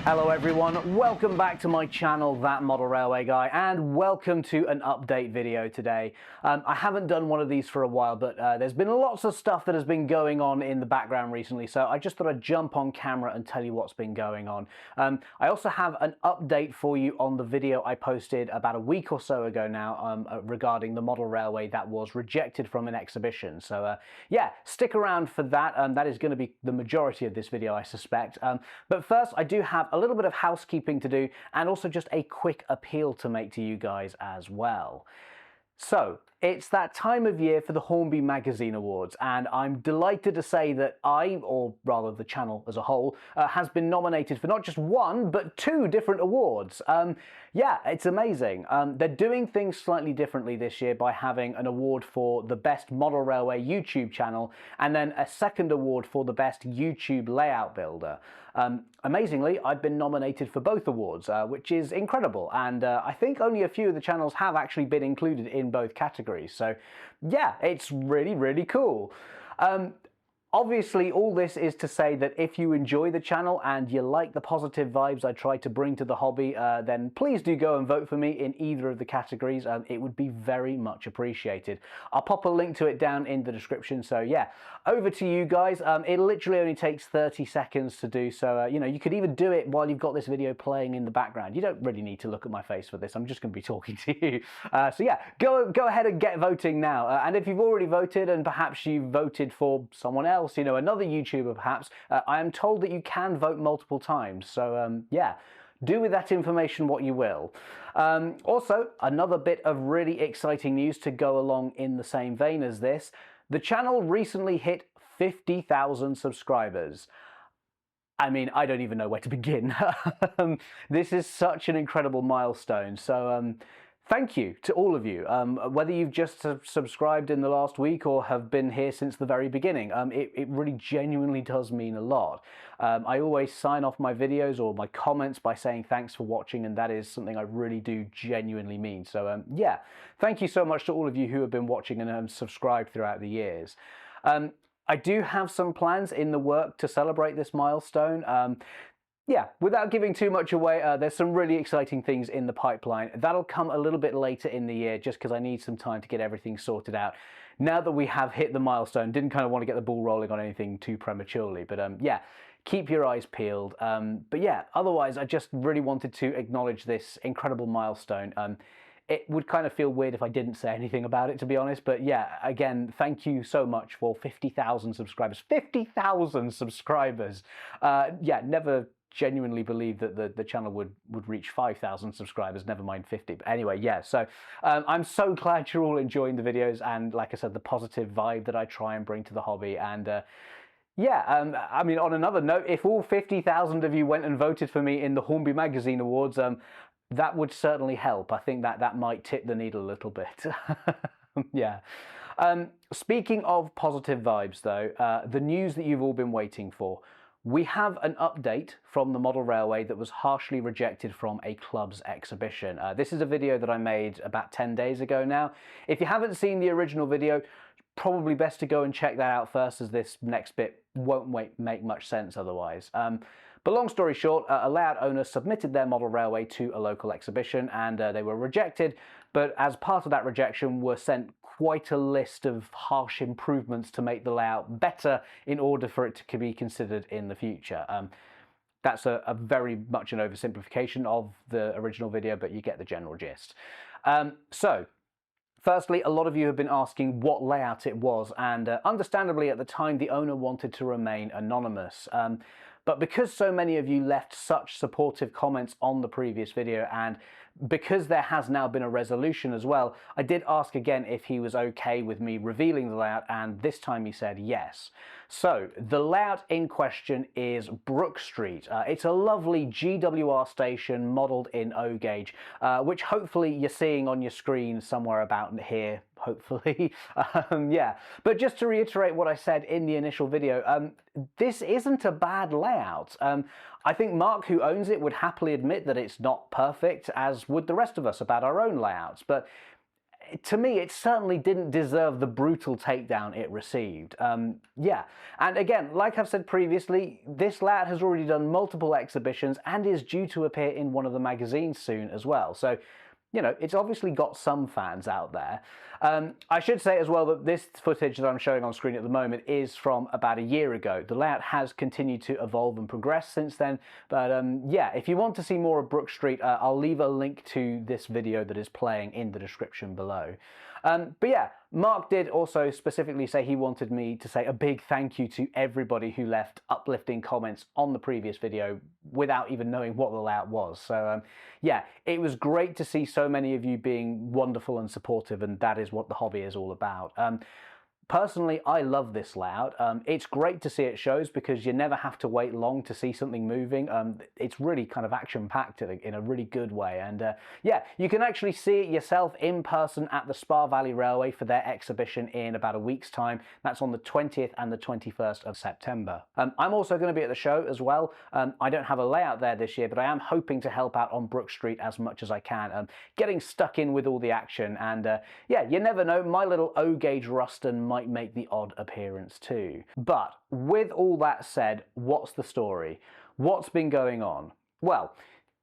Hello everyone, welcome back to my channel, That Model Railway Guy, and welcome to an update video today. I haven't done one of these for a while, but there's been lots of stuff that has been going on in the background recently, so I just thought I'd jump on camera and tell you what's been going on. I also have an update for you on the video I posted about a week or so ago now regarding the model railway that was rejected from an exhibition. So yeah, stick around for that. That is going to be the majority of this video, I suspect. But first, I do have a little bit of housekeeping to do and also just a quick appeal to make to you guys as well. So, it's that time of year for the Hornby Magazine Awards, and I'm delighted to say that I, or rather the channel as a whole, has been nominated for not just one, but 2 different awards. Yeah, it's amazing. They're doing things slightly differently this year by having an award for the best model railway YouTube channel, and then a second award for the best YouTube layout builder. Amazingly, I've been nominated for both awards, which is incredible, and I think only a few of the channels have actually been included in both categories. So yeah, it's really, really cool. Obviously, all this is to say that if you enjoy the channel and you like the positive vibes I try to bring to the hobby, then please do go and vote for me in either of the categories. It would be very much appreciated. I'll pop a link to it down in the description. So yeah, over to you guys. It literally only takes 30 seconds to do, so you know, you could even do it while you've got this video playing in the background. You don't really need to look at my face for this. I'm just going to be talking to you. So yeah, go ahead and get voting now. And if you've already voted and perhaps you voted for someone else, you know, another YouTuber perhaps, I am told that you can vote multiple times. So yeah, do with that information what you will. Also, another bit of really exciting news to go along in the same vein as this. The channel recently hit 50,000 subscribers. I mean, I don't even know where to begin. This is such an incredible milestone. So thank you to all of you, whether you've just subscribed in the last week or have been here since the very beginning. It really genuinely does mean a lot. I always sign off my videos or my comments by saying thanks for watching, and that is something I really do genuinely mean. So yeah, thank you so much to all of you who have been watching and have subscribed throughout the years. I do have some plans in the work to celebrate this milestone. Yeah, without giving too much away, there's some really exciting things in the pipeline. That'll come a little bit later in the year just because I need some time to get everything sorted out. Now that we have hit the milestone, didn't kind of want to get the ball rolling on anything too prematurely, but yeah, keep your eyes peeled. But yeah, otherwise, I just really wanted to acknowledge this incredible milestone. It would kind of feel weird if I didn't say anything about it, to be honest. But yeah, again, thank you so much for 50,000 subscribers. 50,000 subscribers! Yeah, never genuinely believed that the channel would reach 5,000 subscribers, never mind 50. But anyway, yeah, so I'm so glad you're all enjoying the videos and, like I said, the positive vibe that I try and bring to the hobby. And yeah, I mean, on another note, if all 50,000 of you went and voted for me in the Hornby Magazine Awards, that would certainly help. I think that might tip the needle a little bit. Yeah. Speaking of positive vibes, though, the news that you've all been waiting for. We have an update from the model railway that was harshly rejected from a club's exhibition. This is a video that I made about 10 days ago now. If you haven't seen the original video, probably best to go and check that out first, as this next bit won't make much sense otherwise. But long story short, a layout owner submitted their model railway to a local exhibition and they were rejected, but as part of that rejection were sent quite a list of harsh improvements to make the layout better in order for it to be considered in the future. That's a very much an oversimplification of the original video, but you get the general gist. So, firstly, a lot of you have been asking what layout it was, and understandably at the time the owner wanted to remain anonymous. But because so many of you left such supportive comments on the previous video, and because there has now been a resolution as well, I did ask again if he was okay with me revealing the layout, and this time he said yes. So, the layout in question is Brook Street. It's a lovely GWR station modelled in O gauge, which hopefully you're seeing on your screen somewhere about here, hopefully. Yeah, but just to reiterate what I said in the initial video, this isn't a bad layout. I think Mark, who owns it, would happily admit that it's not perfect, as would the rest of us about our own layouts, but to me, it certainly didn't deserve the brutal takedown it received. Yeah, and again, like I've said previously, this layout has already done multiple exhibitions and is due to appear in one of the magazines soon as well. So, you know, it's obviously got some fans out there. I should say as well that this footage that I'm showing on screen at the moment is from about a year ago. The layout has continued to evolve and progress since then, but yeah, if you want to see more of Brook Street, I'll leave a link to this video that is playing in the description below. But yeah, Mark did also specifically say he wanted me to say a big thank you to everybody who left uplifting comments on the previous video without even knowing what the layout was. So yeah, it was great to see so many of you being wonderful and supportive, and that is what the hobby is all about. Personally, I love this layout. It's great to see at shows because you never have to wait long to see something moving. It's really kind of action-packed in a really good way. And yeah, you can actually see it yourself in person at the Spa Valley Railway for their exhibition in about a week's time. That's on the 20th and the 21st of September. I'm also going to be at the show as well. I don't have a layout there this year, but I am hoping to help out on Brook Street as much as I can. Getting stuck in with all the action, and yeah, you never know, my little O-gauge Ruston might make the odd appearance too. But with all that said, what's the story? What's been going on? Well,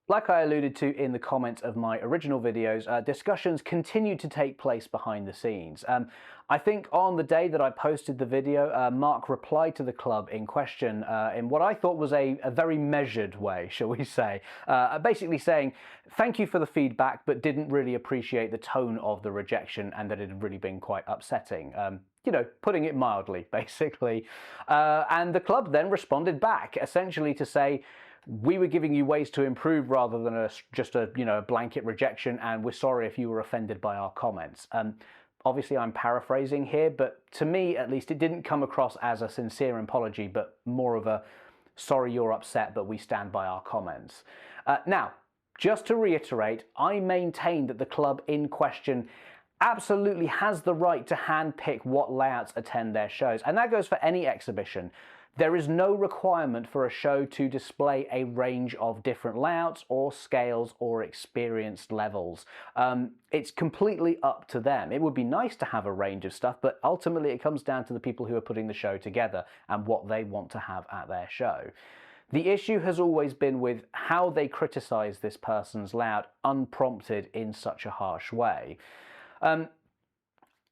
like I alluded to in the comments of my original videos, discussions continue to take place behind the scenes. I think on the day that I posted the video, Mark replied to the club in question in what I thought was a very measured way, shall we say. Basically saying, thank you for the feedback, but didn't really appreciate the tone of the rejection and that it had really been quite upsetting. You know, putting it mildly, basically. And the club then responded back, essentially to say, we were giving you ways to improve rather than just a blanket rejection, and we're sorry if you were offended by our comments. Obviously, I'm paraphrasing here, but to me, at least, it didn't come across as a sincere apology, but more of a sorry you're upset, but we stand by our comments. Now, just to reiterate, I maintain that the club in question absolutely has the right to handpick what layouts attend their shows, and that goes for any exhibition. There is no requirement for a show to display a range of different layouts or scales or experience levels. It's completely up to them. It would be nice to have a range of stuff, but ultimately it comes down to the people who are putting the show together and what they want to have at their show. The issue has always been with how they criticize this person's layout unprompted in such a harsh way.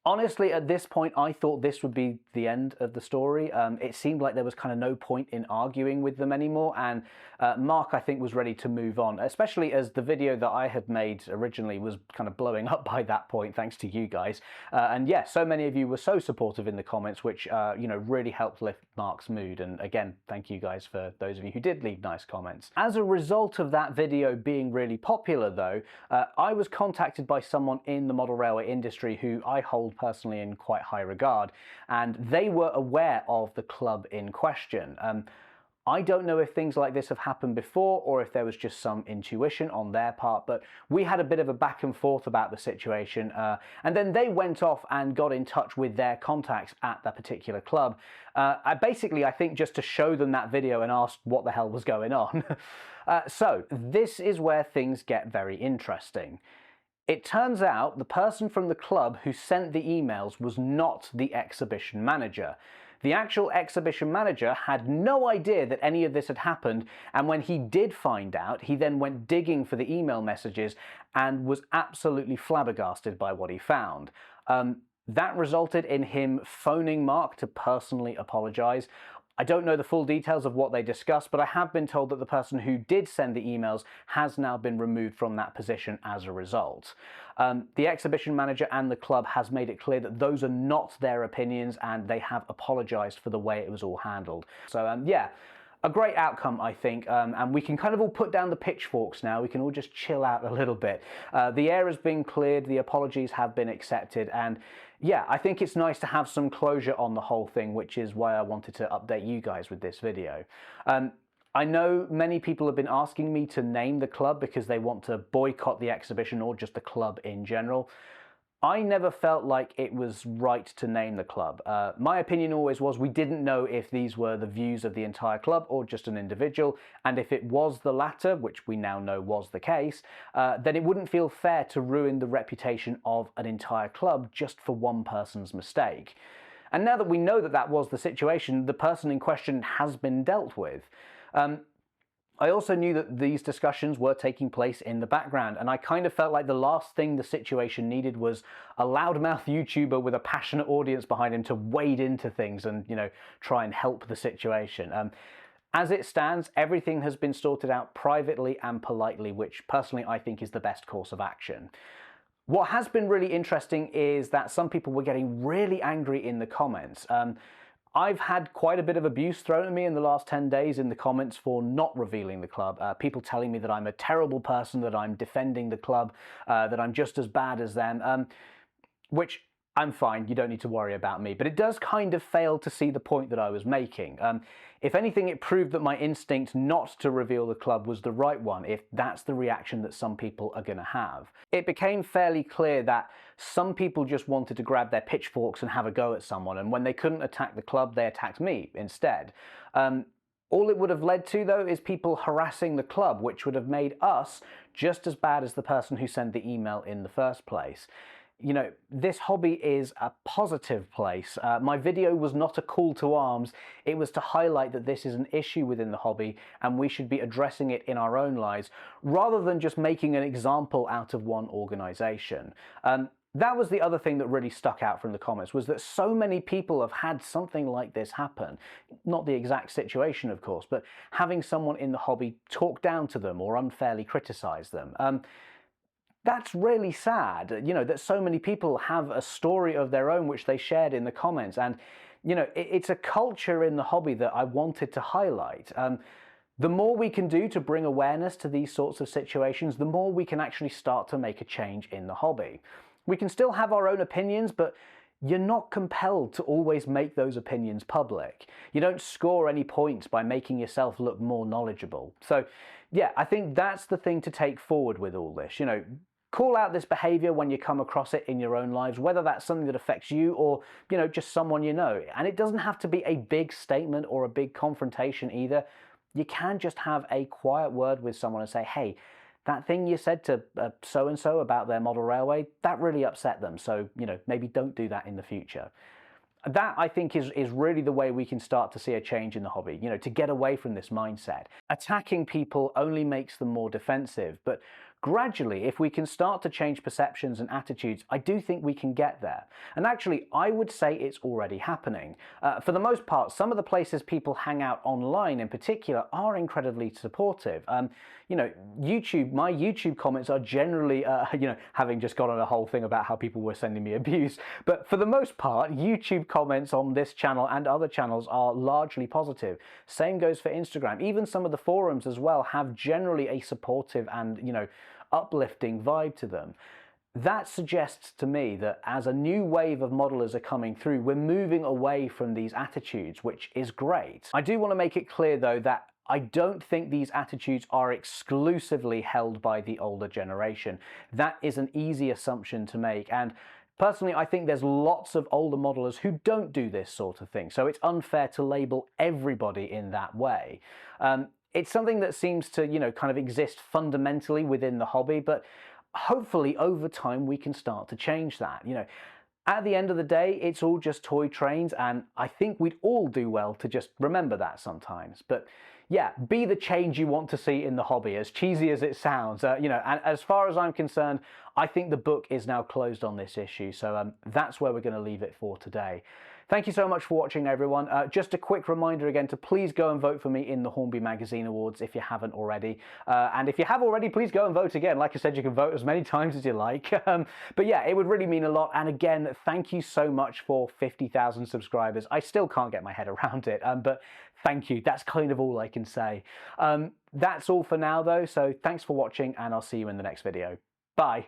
Honestly, at this point, I thought this would be the end of the story. It seemed like there was kind of no point in arguing with them anymore, and Mark, I think, was ready to move on, especially as the video that I had made originally was kind of blowing up by that point, thanks to you guys. And yeah, so many of you were so supportive in the comments, which, you know, really helped lift Mark's mood. And again, thank you guys for those of you who did leave nice comments. As a result of that video being really popular, though, I was contacted by someone in the model railway industry who I hold personally in quite high regard, and they were aware of the club in question. I don't know if things like this have happened before or if there was just some intuition on their part, but we had a bit of a back and forth about the situation, and then they went off and got in touch with their contacts at that particular club. I think just to show them that video and asked what the hell was going on. So this is where things get very interesting. It turns out the person from the club who sent the emails was not the exhibition manager. The actual exhibition manager had no idea that any of this had happened, and when he did find out, he then went digging for the email messages and was absolutely flabbergasted by what he found. That resulted in him phoning Mark to personally apologize. I don't know the full details of what they discussed, but I have been told that the person who did send the emails has now been removed from that position as a result. The exhibition manager and the club has made it clear that those are not their opinions, and they have apologized for the way it was all handled. So yeah, a great outcome, I think, and we can kind of all put down the pitchforks now. We can all just chill out a little bit. The air has been cleared, the apologies have been accepted, and yeah, I think it's nice to have some closure on the whole thing, which is why I wanted to update you guys with this video. I know many people have been asking me to name the club because they want to boycott the exhibition or just the club in general. I never felt like it was right to name the club. My opinion always was we didn't know if these were the views of the entire club or just an individual, and if it was the latter, which we now know was the case, then it wouldn't feel fair to ruin the reputation of an entire club just for one person's mistake. And now that we know that that was the situation, the person in question has been dealt with. I also knew that these discussions were taking place in the background, and I kind of felt like the last thing the situation needed was a loudmouth YouTuber with a passionate audience behind him to wade into things and, try and help the situation. As it stands, everything has been sorted out privately and politely, which personally I think is the best course of action. What has been really interesting is that some people were getting really angry in the comments. I've had quite a bit of abuse thrown at me in the last 10 days in the comments for not revealing the club. People telling me that I'm a terrible person, that I'm defending the club, that I'm just as bad as them, which I'm fine, you don't need to worry about me. But it does kind of fail to see the point that I was making. If anything, it proved that my instinct not to reveal the club was the right one, if that's the reaction that some people are going to have. It became fairly clear that some people just wanted to grab their pitchforks and have a go at someone, and when they couldn't attack the club, they attacked me instead. All it would have led to, though, is people harassing the club, which would have made us just as bad as the person who sent the email in the first place. This hobby is a positive place. My video was not a call to arms. It was to highlight that this is an issue within the hobby and we should be addressing it in our own lives, rather than just making an example out of one organization. That was the other thing that really stuck out from the comments, was that so many people have had something like this happen. Not the exact situation, of course, but having someone in the hobby talk down to them or unfairly criticize them. That's really sad, that so many people have a story of their own which they shared in the comments. And, it's a culture in the hobby that I wanted to highlight. The more we can do to bring awareness to these sorts of situations, the more we can actually start to make a change in the hobby. We can still have our own opinions, but you're not compelled to always make those opinions public. You don't score any points by making yourself look more knowledgeable. So, yeah, I think that's the thing to take forward with all this. Call out this behavior when you come across it in your own lives, whether that's something that affects you or, just someone you know. And it doesn't have to be a big statement or a big confrontation either. You can just have a quiet word with someone and say, hey, that thing you said to so-and-so about their model railway, that really upset them. So, maybe don't do that in the future. That, I think, is really the way we can start to see a change in the hobby, to get away from this mindset. Attacking people only makes them more defensive, but gradually, if we can start to change perceptions and attitudes, I do think we can get there. And actually, I would say it's already happening. For the most part, some of the places people hang out online in particular are incredibly supportive. YouTube, my YouTube comments are generally, having just gone on a whole thing about how people were sending me abuse, but for the most part, YouTube comments on this channel and other channels are largely positive. Same goes for Instagram. Even some of the forums as well have generally a supportive and, uplifting vibe to them. That suggests to me that as a new wave of modelers are coming through, we're moving away from these attitudes, which is great. I do want to make it clear, though, that I don't think these attitudes are exclusively held by the older generation. That is an easy assumption to make, and personally, I think there's lots of older modelers who don't do this sort of thing, so it's unfair to label everybody in that way. It's something that seems to, kind of exist fundamentally within the hobby, but hopefully over time we can start to change that. At the end of the day, it's all just toy trains, and I think we'd all do well to just remember that sometimes. But yeah, be the change you want to see in the hobby, as cheesy as it sounds. And as far as I'm concerned, I think the book is now closed on this issue, so that's where we're going to leave it for today. Thank you so much for watching, everyone. Just a quick reminder again to please go and vote for me in the Hornby Magazine Awards if you haven't already. And if you have already, please go and vote again. Like I said, you can vote as many times as you like. But yeah, it would really mean a lot. And again, thank you so much for 50,000 subscribers. I still can't get my head around it, but thank you. That's kind of all I can say. That's all for now, though. So thanks for watching, and I'll see you in the next video. Bye.